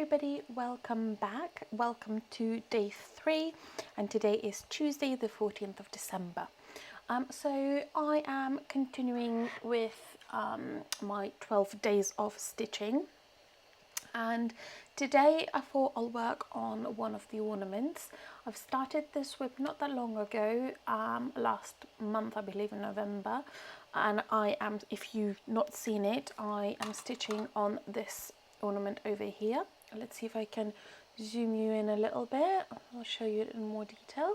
everybody, welcome back. Welcome to day 3 and today is Tuesday the 14th of December. So I am continuing with my 12 days of stitching, and today I thought I'll work on one of the ornaments. I've started this whip not that long ago, last month I believe in November, and I am, if you've not seen it, I am stitching on this ornament over here. Let's see if I can zoom you in a little bit. I'll show you it in more detail.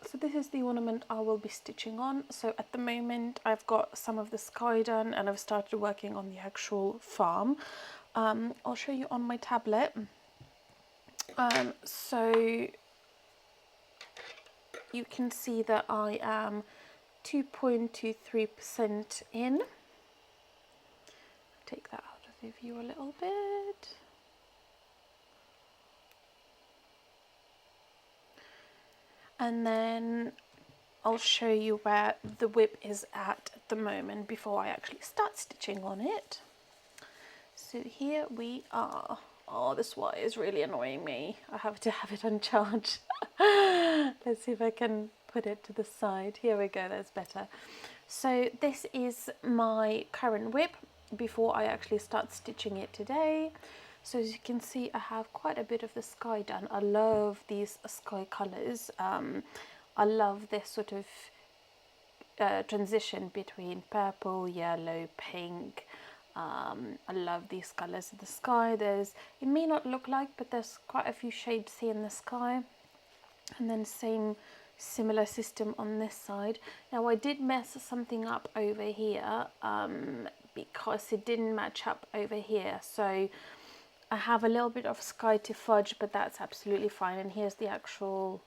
So this is the ornament I will be stitching on. So at the moment I've got some of the sky done and I've started working on the actual farm. I'll show you on my tablet. So you can see that I am 2.23% in. Take that out of the view a little bit. And then I'll show you where the whip is at the moment before I actually start stitching on it. So here we are. Oh, this wire is really annoying me. I have to have it on charge. Let's see if I can put it to the side. Here we go, that's better. So this is my current whip before I actually start stitching it today. So as you can see, I have quite a bit of the sky done. I love these sky colours. I love this sort of transition between purple, yellow, pink. I love these colours of the sky. It may not look like, but there's quite a few shades here in the sky. And then similar system on this side. Now I did mess something up over here because it didn't match up over here. So I have a little bit of sky to fudge, but that's absolutely fine. And here's the actual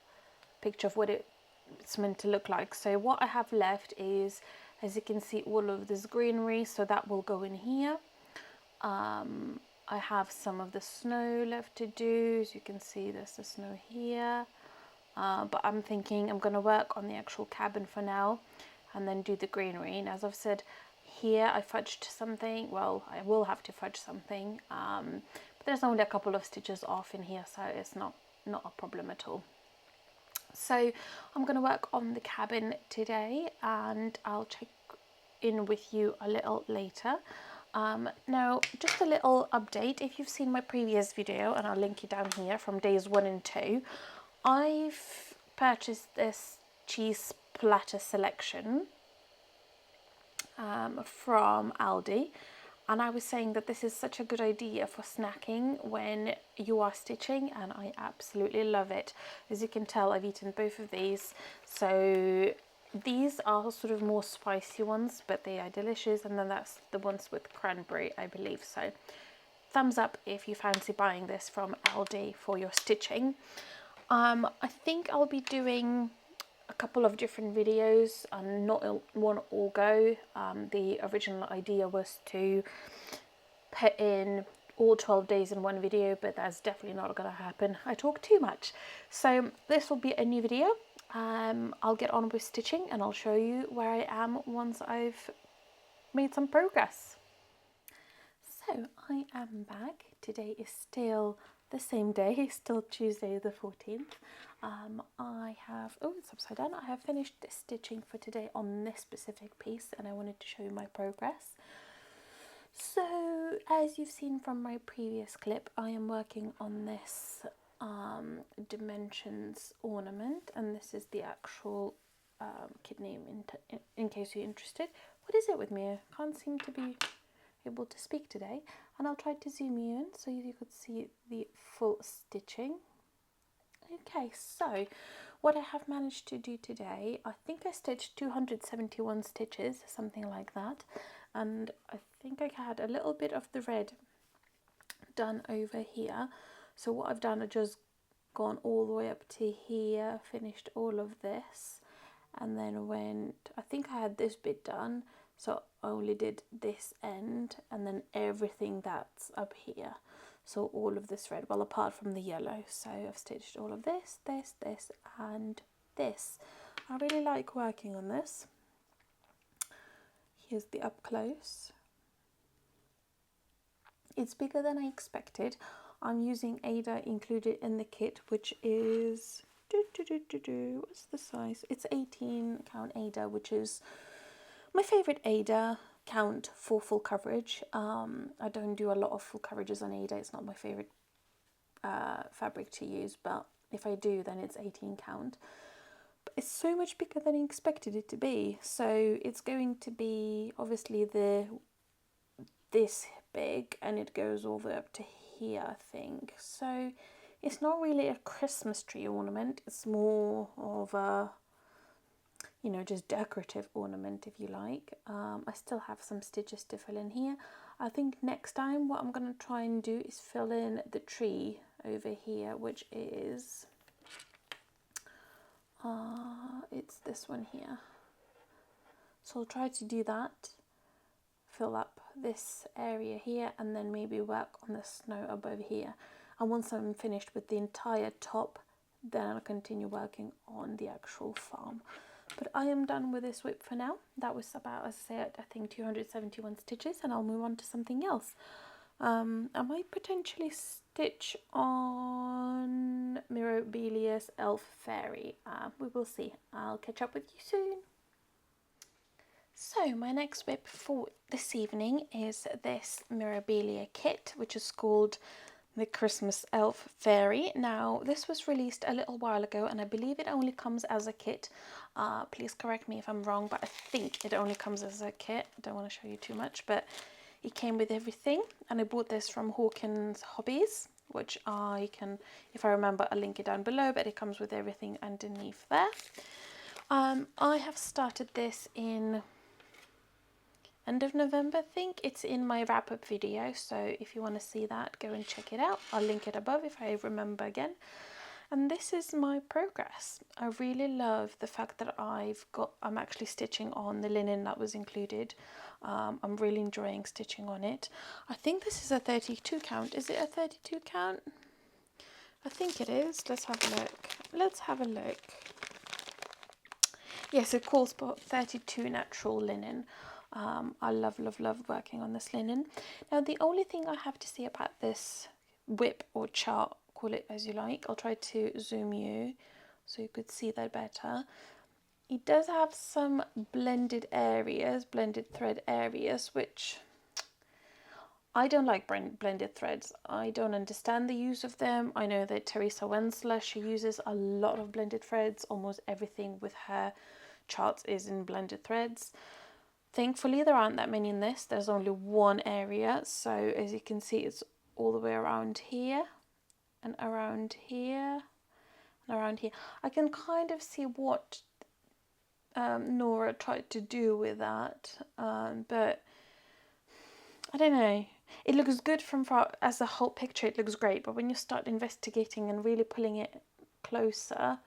picture of what it's meant to look like. So what I have left is, as you can see, all of this greenery, so that will go in here. I have some of the snow left to do. As you can see, there's the snow here. But I'm thinking I'm going to work on the actual cabin for now and then do the greenery. And as I've said, here I fudged something. Well, I will have to fudge something. But there's only a couple of stitches off in here, so it's not a problem at all. So I'm going to work on the cabin today and I'll check in with you a little later. Now, just a little update. If you've seen my previous video, and I'll link you down here, from days 1 and 2, I've purchased this cheese platter selection from Aldi, and I was saying that this is such a good idea for snacking when you are stitching, and I absolutely love it. As you can tell, I've eaten both of these. So these are sort of more spicy ones, but they are delicious, and then that's the ones with cranberry, I believe. So thumbs up if you fancy buying this from Aldi for your stitching. I think I'll be doing a couple of different videos and not one all go. The original idea was to put in all 12 days in one video, but that's definitely not going to happen. I talk too much. So this will be a new video. I'll get on with stitching and I'll show you where I am once I've made some progress. So I am back. Today is still the same day, still Tuesday the 14th. I have, oh, it's upside down. I have finished stitching for today on this specific piece and I wanted to show you my progress. So as you've seen from my previous clip, I am working on this Dimensions ornament, and this is the actual kit name in case you're interested. What is it with me? I can't seem to be able to speak today, and I'll try to zoom you in so you could see the full stitching. Okay, so what I have managed to do today, I think I stitched 271 stitches, something like that, and I think I had a little bit of the red done over here. So what I've done, I've just gone all the way up to here, finished all of this, and then went, I think I had this bit done, so I only did this end and then everything that's up here. So all of this red, well, apart from the yellow. So I've stitched all of this, this, this, and this. I really like working on this. Here's the up close. It's bigger than I expected. I'm using Ada included in the kit, which is, what's the size? It's 18 count Ada, which is my favourite Ada count for full coverage. I don't do a lot of full coverages on Ada. It's not my favourite fabric to use, but if I do, then it's 18 count. But it's so much bigger than I expected it to be. So it's going to be obviously this big, and it goes all the way up to here, I think. So it's not really a Christmas tree ornament. It's more of a, you know, just decorative ornament, if you like. I still have some stitches to fill in here. I think next time what I'm going to try and do is fill in the tree over here, which is it's this one here. So I'll try to do that, fill up this area here, and then maybe work on the snow above here. And once I'm finished with the entire top, then I'll continue working on the actual farm. But I am done with this whip for now. That was about, as I said, I think 271 stitches, and I'll move on to something else. I might potentially stitch on Mirabilia's Elf Fairy. We will see. I'll catch up with you soon. So my next whip for this evening is this Mirabilia kit, which is called the Christmas Elf Fairy. Now, this was released a little while ago, and I believe it only comes as a kit. Please correct me if I'm wrong, but I think it only comes as a kit. I don't want to show you too much, but it came with everything. And I bought this from Hawkins Hobbies, which I can, if I remember, I'll link it down below, but it comes with everything underneath there. I have started this in end of November, I think. It's in my wrap-up video, so if you want to see that, go and check it out. I'll link it above if I remember again. And this is my progress. I really love the fact that I'm actually stitching on the linen that was included. I'm really enjoying stitching on it. I think this is a 32 count. Is it a 32 count? I think it is. Let's have a look. Yes, it calls for 32 natural linen. I love working on this linen. Now, the only thing I have to say about this whip or chart, call it as you like, I'll try to zoom you so you could see that better. It does have some blended thread areas, which I don't like blended threads. I don't understand the use of them. I know that Teresa Wensler, she uses a lot of blended threads. Almost everything with her charts is in blended threads. Thankfully, there aren't that many in this. There's only one area. So as you can see, it's all the way around here and around here and around here. I can kind of see what Nora tried to do with that, but I don't know. It looks good from far. As a whole picture, it looks great, but when you start investigating and really pulling it closer,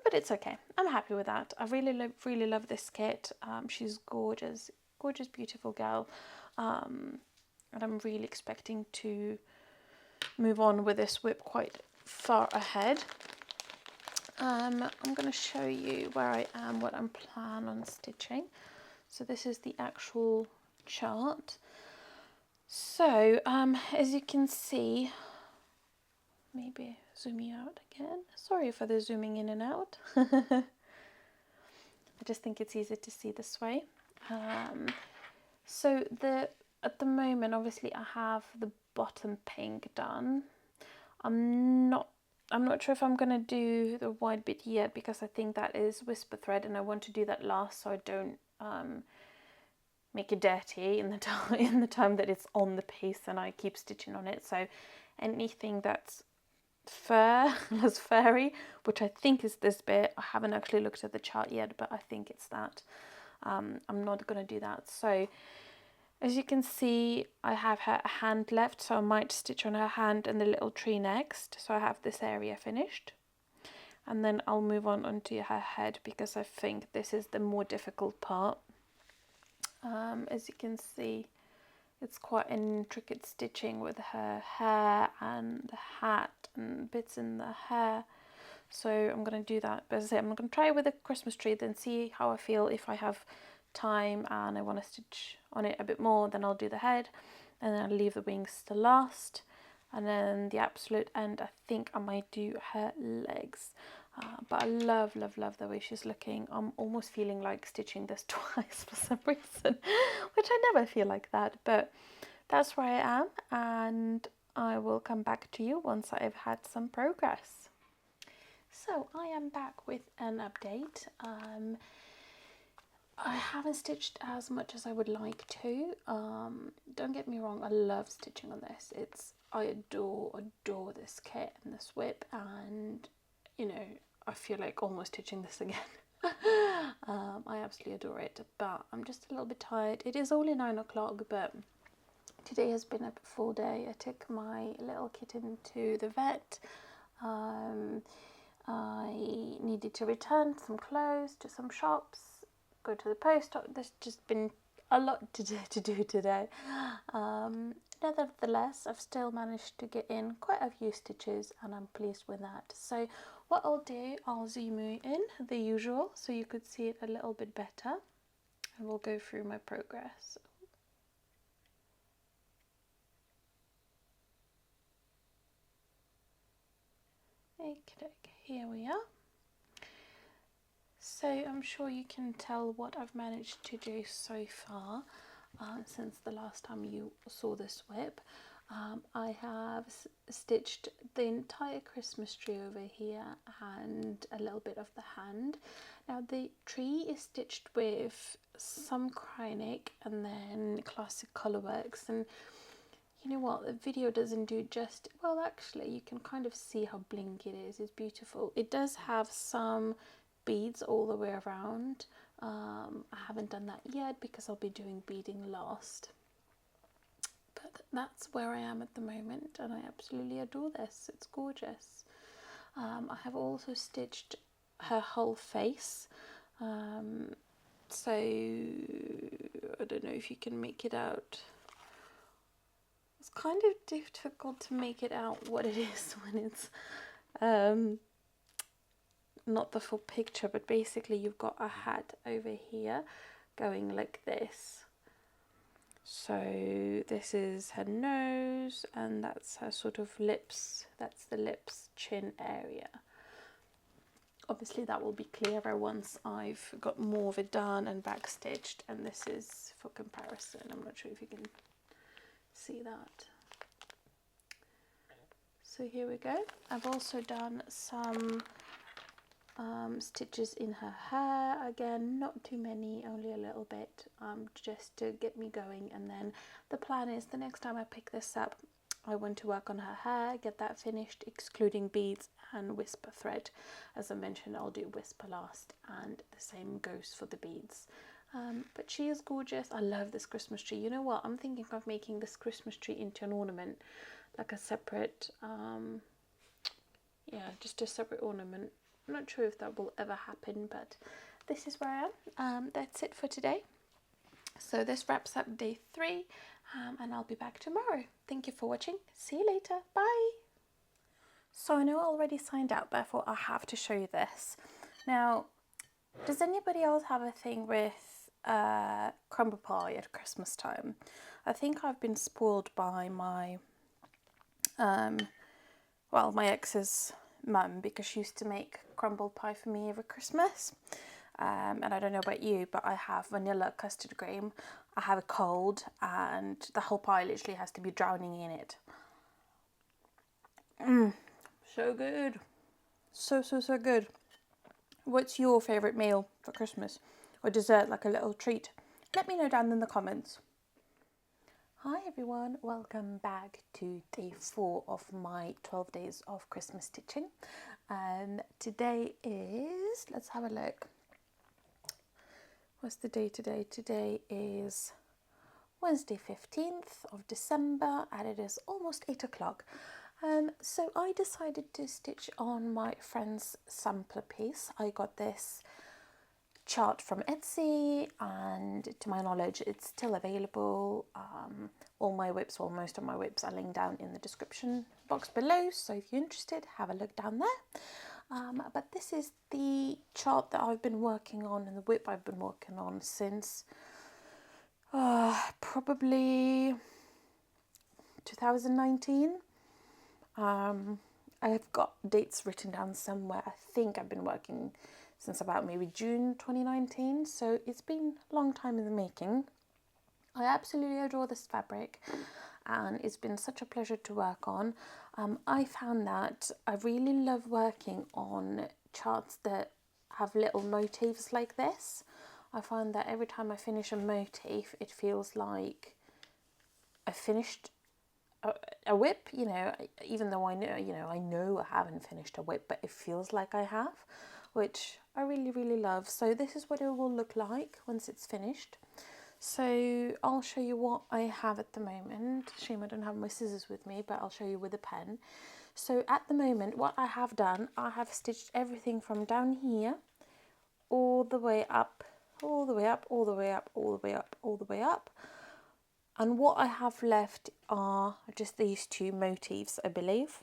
but it's okay. I'm happy with that. I really love this kit. She's gorgeous, beautiful girl, and I'm really expecting to move on with this whip quite far ahead. I'm going to show you where I am, what I'm planning on stitching. So this is the actual chart. So as you can see, maybe zoom you out again. Sorry for the zooming in and out. I just think it's easier to see this way. So at the moment, obviously, I have the bottom pink done. I'm not sure if I'm gonna do the white bit yet, because I think that is whisper thread, and I want to do that last so I don't make it dirty in the time that it's on the piece and I keep stitching on it. So anything that's furry, which I think is this bit. I haven't actually looked at the chart yet, but I think it's that. I'm not going to do that. So as you can see, I have her hand left, so I might stitch on her hand and the little tree next. So I have this area finished, and then I'll move on onto her head, because I think this is the more difficult part. As you can see, it's quite intricate stitching with her hair and the hat and bits in the hair. So I'm going to do that. But as I say, I'm going to try it with a Christmas tree, then see how I feel. If I have time and I want to stitch on it a bit more, then I'll do the head. and then I'll leave the wings to last, and then the absolute end, I think I might do her legs. But I love the way she's looking. I'm almost feeling like stitching this twice for some reason, which I never feel like that, but that's where I am, and I will come back to you once I've had some progress. So I am back with an update. I haven't stitched as much as I would like to. Don't get me wrong, I love stitching on this. I adore this kit and this whip, and you know, I feel like almost stitching this again. I absolutely adore it, but I'm just a little bit tired. It is only 9 o'clock, but today has been a full day. I took my little kitten to the vet. I needed to return some clothes to some shops, go to the post office. There's just been a lot to do today. Nevertheless, I've still managed to get in quite a few stitches, and I'm pleased with that. So what I'll do, I'll zoom in the usual so you could see it a little bit better, and we'll go through my progress. Okay, here we are. So I'm sure you can tell what I've managed to do so far since the last time you saw this whip. I have stitched the entire Christmas tree over here and a little bit of the hand. Now the tree is stitched with some Krynic and then classic Colourworks, and you know what, the video doesn't do just, well actually you can kind of see how blinky it is. It's beautiful. It does have some beads all the way around. I haven't done that yet because I'll be doing beading last, but that's where I am at the moment, and I absolutely adore this. It's gorgeous. I have also stitched her whole face, so I don't know if you can make it out. It's kind of difficult to make it out what it is when it's not the full picture, but basically you've got a hat over here going like this. So this is her nose, and that's her sort of lips. That's the lips, chin area. Obviously that will be clearer once I've got more of it done and backstitched, and this is for comparison. I'm not sure if you can see that. So here we go. I've also done some stitches in her hair, again not too many, only a little bit, just to get me going, and then the plan is the next time I pick this up I want to work on her hair, get that finished excluding beads and whisper thread. As I mentioned, I'll do whisper last, and the same goes for the beads. But she is gorgeous. I love this Christmas tree. You know what, I'm thinking of making this Christmas tree into an ornament, like a separate just a separate ornament. I'm not sure if that will ever happen, but this is where I am. That's it for today. So this wraps up day 3, and I'll be back tomorrow. Thank you for watching. See you later. Bye. So I know I already signed out, therefore I have to show you this. Now, does anybody else have a thing with crumble pie at Christmas time? I think I've been spoiled by my my ex's mum, because she used to make crumble pie for me every Christmas. And I don't know about you, but I have vanilla custard cream, I have a cold, and the whole pie literally has to be drowning in it. So good. So good. What's your favourite meal for Christmas? Or dessert, like a little treat? Let me know down in the comments. Hi everyone, welcome back to day 4 of my 12 days of Christmas stitching. Today is, let's have a look. What's the day today? Today is Wednesday 15th of December, and it is almost 8 o'clock. So I decided to stitch on my friend's sampler piece. I got this chart from Etsy, and to my knowledge it's still available. All my whips, or most of my whips, are linked down in the description box below, so if you're interested, have a look down there. But this is the chart that I've been working on, and the whip I've been working on since probably 2019. I've got dates written down somewhere. I think I've been working since about maybe June 2019, so it's been a long time in the making. I absolutely adore this fabric and it's been such a pleasure to work on. I found that I really love working on charts that have little motifs like this. I find that every time I finish a motif, it feels like I finished a whip, you know, even though I know I haven't finished a whip, but it feels like I have, which I really, really love. So this is what it will look like once it's finished. So I'll show you what I have at the moment. Shame I don't have my scissors with me, but I'll show you with a pen. So at the moment, what I have done, I have stitched everything from down here all the way up, all the way up, all the way up, all the way up, all the way up. And what I have left are just these two motifs, I believe.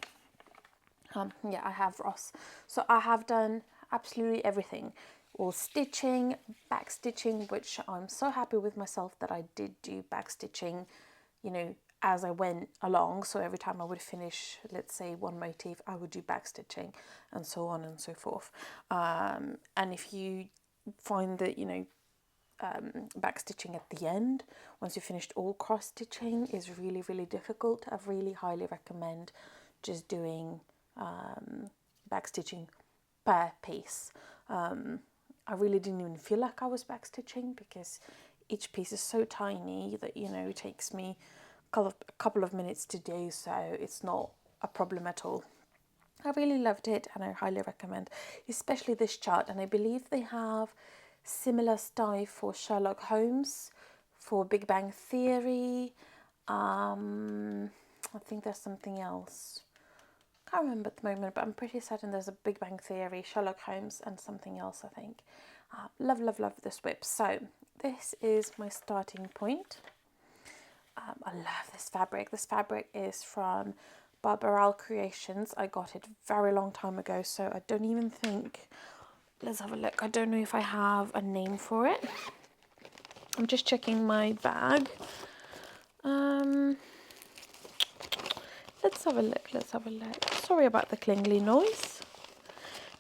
Yeah, I have Ross. So I have done absolutely everything. All stitching, back stitching, which I'm so happy with myself that I did do back stitching, you know, as I went along. So every time I would finish, let's say, one motif, I would do back stitching and so on and so forth. And if you find that, you know, back stitching at the end, once you've finished all cross stitching, is really, really difficult. I really highly recommend just doing back stitching per piece. I really didn't even feel like I was back stitching because each piece is so tiny that, you know, it takes me a couple of minutes to do, so it's not a problem at all. I really loved it and I highly recommend, especially this chart. And I believe they have similar style for Sherlock Holmes, for Big Bang Theory. I think there's something else. Can't remember at the moment, but I'm pretty certain there's a Big Bang Theory, Sherlock Holmes, and something else, I think. Love, love, love this whip. So this is my starting point. I love this fabric. This fabric is from Barbaral Creations. I got it a very long time ago, so I don't even think... Let's have a look. I don't know if I have a name for it. I'm just checking my bag. Let's have a look. Let's have a look. Sorry about the klingly noise.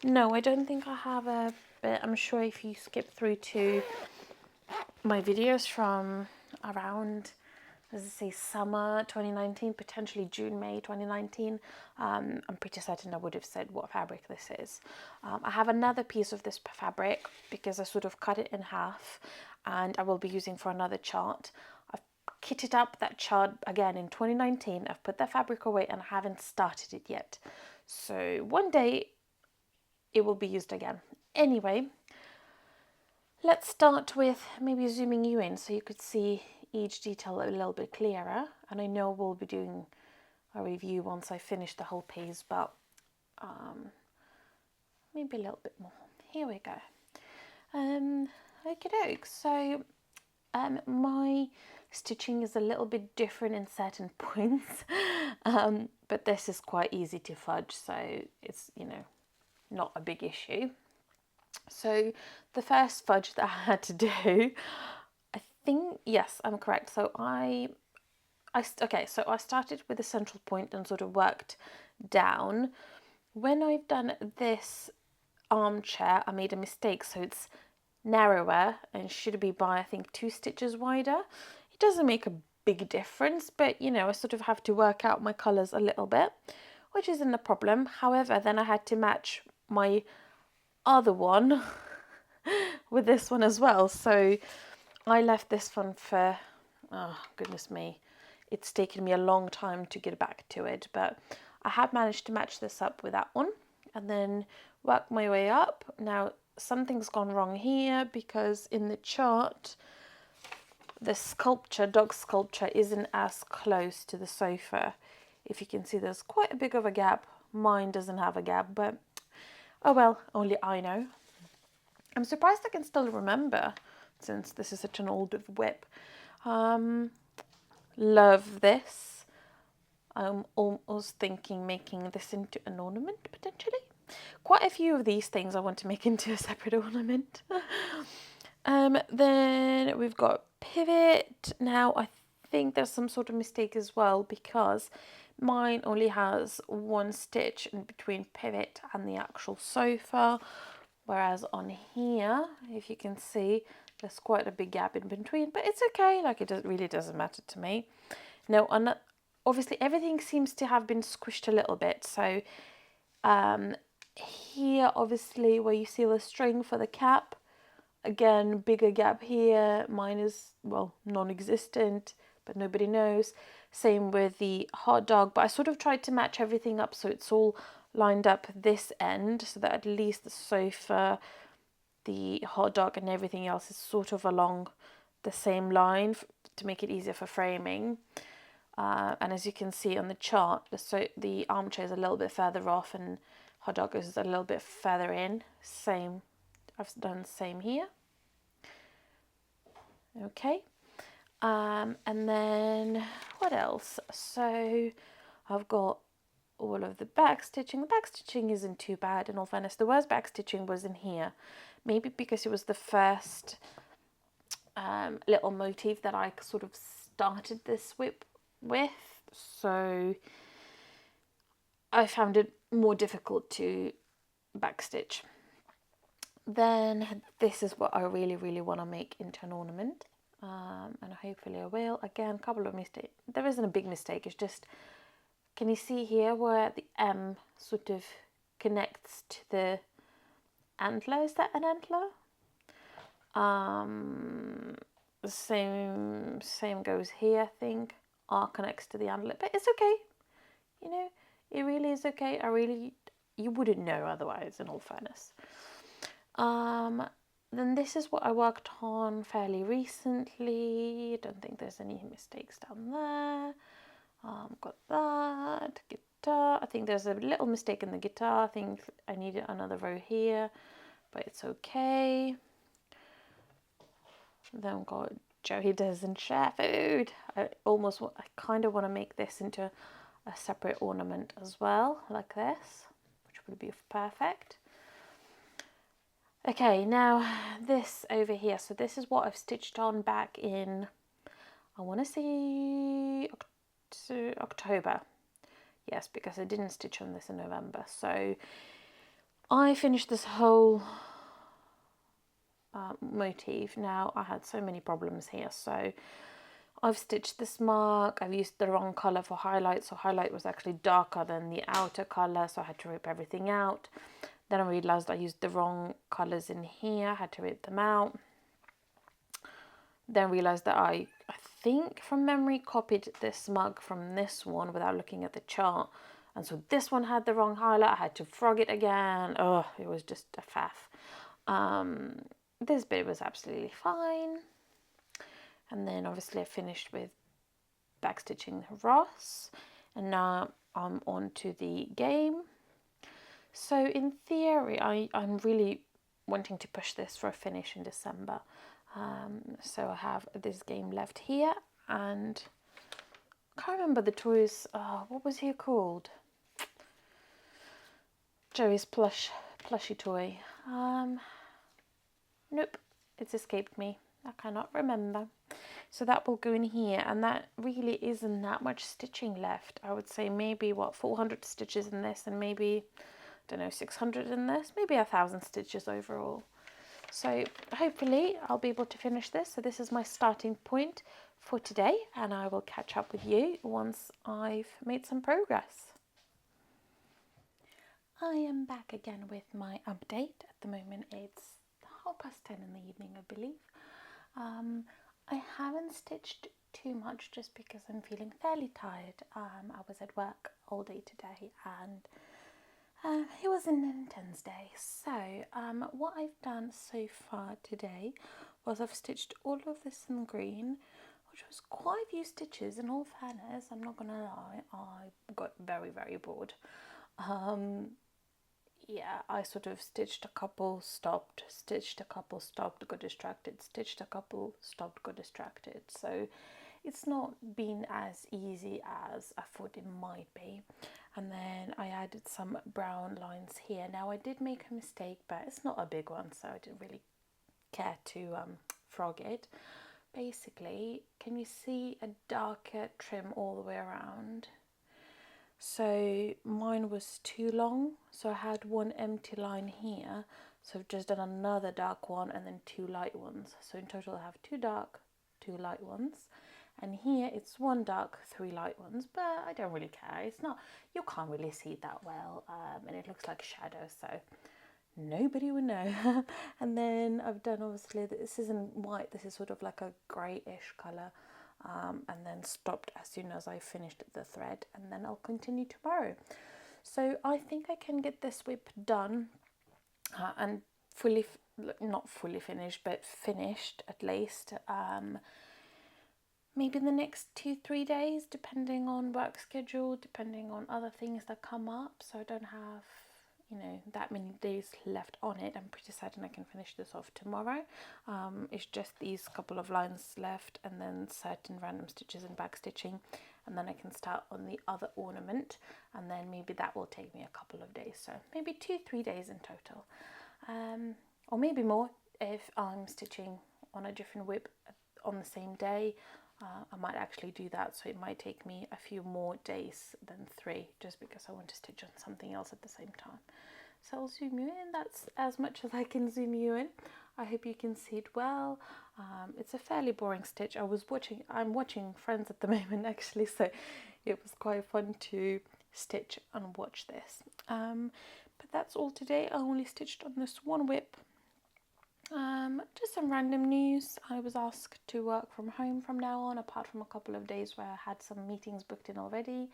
No, I don't think I have a bit. I'm sure if you skip through to my videos from around, as I say, summer 2019, potentially June, May 2019, I'm pretty certain I would have said what fabric this is. I have another piece of this fabric because I sort of cut it in half and I will be using for another chart. I've kitted up that chart again in 2019. I've put that fabric away and I haven't started it yet. So one day it will be used again. Anyway, let's start with maybe zooming you in so you could see each detail a little bit clearer. And I know we'll be doing a review once I finish the whole piece, but maybe a little bit more. Here we go. Okie doke. So my stitching is a little bit different in certain points, but this is quite easy to fudge, so it's, you know, not a big issue. So the first fudge that I had to do, I think, yes, I'm correct. So I started with the central point and sort of worked down. When I've done this armchair, I made a mistake. So it's narrower and should be by, I think, 2 stitches wider. It doesn't make a big difference, but, you know, I sort of have to work out my colours a little bit, which isn't a problem. However, then I had to match my other one with this one as well. So I left this one for, oh goodness me, it's taken me a long time to get back to it, but I have managed to match this up with that one and then work my way up. Now something's gone wrong here because in the chart the sculpture, dog sculpture, isn't as close to the sofa. If you can see, there's quite a big of a gap. Mine doesn't have a gap, but oh well, only I know. I'm surprised I can still remember since this is such an old whip. Love this. I'm almost thinking making this into an ornament potentially. Quite a few of these things I want to make into a separate ornament. Then we've got pivot. Now I think there's some sort of mistake as well, because mine only has one stitch in between pivot and the actual sofa, whereas on here, if you can see, there's quite a big gap in between, but it's okay, like it really doesn't matter to me. Now, obviously everything seems to have been squished a little bit, so here obviously where you see the string for the cap, again, bigger gap here. Mine is, well, non-existent, but nobody knows. Same with the hot dog, but I sort of tried to match everything up so it's all lined up this end, so that at least the sofa, the hot dog and everything else is sort of along the same line to make it easier for framing. And as you can see on the chart, the armchair is a little bit further off and hot dog is a little bit further in. Same, I've done the same here. Okay, and then what else? So I've got all of the back stitching. The back stitching isn't too bad, in all fairness. The worst back stitching was in here, maybe because it was the first little motif that I sort of started this whip with, so I found it more difficult to backstitch. Then this is what I really want to make into an ornament, and hopefully I will. Again, a couple of mistakes. There isn't a big mistake, it's just, can you see here where the M sort of connects to the antler? Is that an antler? The same goes here, I think. R connects to the antler, but it's okay. You know, it really is okay. You wouldn't know otherwise, in all fairness. Then this is what I worked on fairly recently. I don't think there's any mistakes down there. Got that. Guitar. I think there's a little mistake in the guitar. I think I needed another row here, but it's okay. Then got Joey doesn't share food. I kind of want to make this into a separate ornament as well, like this, which would be perfect. Okay, now this over here. So this is what I've stitched on back in, I want to say October. Yes, because I didn't stitch on this in November. So I finished this whole motif. Now I had so many problems here, so I've stitched this mark. I've used the wrong color for highlight, so highlight was actually darker than the outer color, so I had to rip everything out. Then I realized I used the wrong colors in here, I had to rip them out. Then realized that I think from memory copied this mug from this one without looking at the chart, and so this one had the wrong highlight. I had to frog it again. Oh, it was just a faff. This bit was absolutely fine. And then obviously I finished with backstitching Ross, and now I'm on to the game. So in theory, I'm really wanting to push this for a finish in December. So I have this game left here, and I can't remember the toys. What was he called? Joey's plushy toy. Nope, it's escaped me. I cannot remember. So that will go in here, and that really isn't that much stitching left. I would say maybe 400 stitches in this, and maybe, I don't know, 600 in this, maybe 1,000 stitches overall. So hopefully I'll be able to finish this. So this is my starting point for today, and I will catch up with you once I've made some progress. I am back again with my update. At the moment it's 10:30 in the evening, I believe. I haven't stitched too much just because I'm feeling fairly tired. I was at work all day today, and it was an intense day. So what I've done so far today was I've stitched all of this in green, which was quite a few stitches. In all fairness, I'm not gonna lie, I got very bored. Yeah, I sort of stitched a couple, stopped, stitched a couple, stopped, got distracted, stitched a couple, stopped, got distracted. So it's not been as easy as I thought it might be. And then I added some brown lines here. Now I did make a mistake, but it's not a big one, so I didn't really care to frog it. basically, can you see a darker trim all the way around? So mine was too long, so I had one empty line here, so I've just done another dark one and then two light ones. So in total I have two dark, two light ones, and here it's one dark, three light ones, but I don't really care. It's not, you can't really see it that well, and it looks like shadow, so nobody would know. And then I've done, obviously, this isn't white, this is sort of like a greyish colour, and then stopped as soon as I finished the thread, and then I'll continue tomorrow. So I think I can get this whip done and fully, not fully finished, but finished at least, maybe in the next 2-3 days, depending on work schedule, depending on other things that come up. So I don't have, you know, that many days left on it. I'm pretty certain I can finish this off tomorrow. It's just these couple of lines left, and then certain random stitches and back stitching, and then I can start on the other ornament, and then maybe that will take me a couple of days, so maybe 2-3 days in total, or maybe more if I'm stitching on a different whip on the same day. I might actually do that, so it might take me a few more days than 3, just because I want to stitch on something else at the same time. So I'll zoom you in. That's as much as I can zoom you in. I hope you can see it well. It's a fairly boring stitch. I'm watching Friends at the moment, actually, so it was quite fun to stitch and watch this. But that's all today. I only stitched on this one whip. Just some random news. I was asked to work from home from now on, apart from a couple of days where I had some meetings booked in already.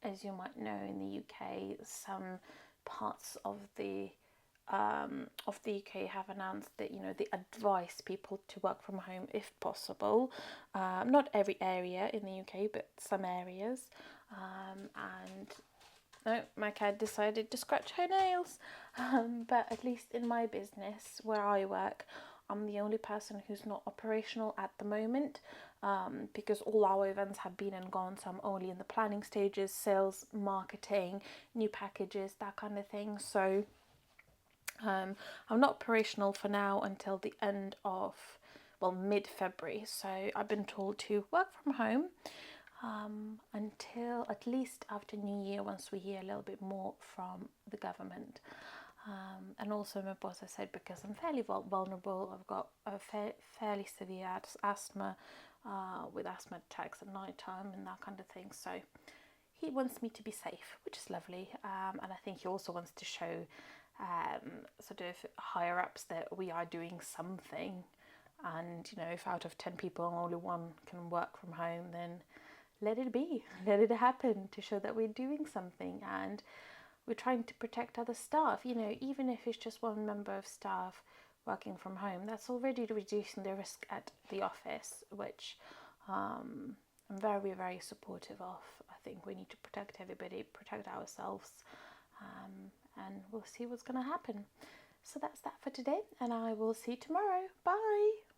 As you might know, in the UK, some parts of the UK have announced that, you know, they advise people to work from home if possible. Not every area in the UK, but some areas. And no, my cat decided to scratch her nails. But at least in my business where I work, I'm the only person who's not operational at the moment, because all our events have been and gone, so I'm only in the planning stages, sales, marketing, new packages, that kind of thing. So I'm not operational for now until the end of, well, mid-February. So I've been told to work from home until at least after New Year, once we hear a little bit more from the government. And also my boss has said, because I'm fairly vulnerable, I've got a fairly severe asthma, with asthma attacks at night time and that kind of thing. So he wants me to be safe, which is lovely. And I think he also wants to show sort of higher ups that we are doing something. And, you know, if out of 10 people only one can work from home, then let it be, let it happen, to show that we're doing something and we're trying to protect other staff. You know, even if it's just one member of staff working from home, that's already reducing the risk at the office, which I'm very, very supportive of. I think we need to protect everybody, protect ourselves, and we'll see what's going to happen. So that's that for today, and I will see you tomorrow. Bye!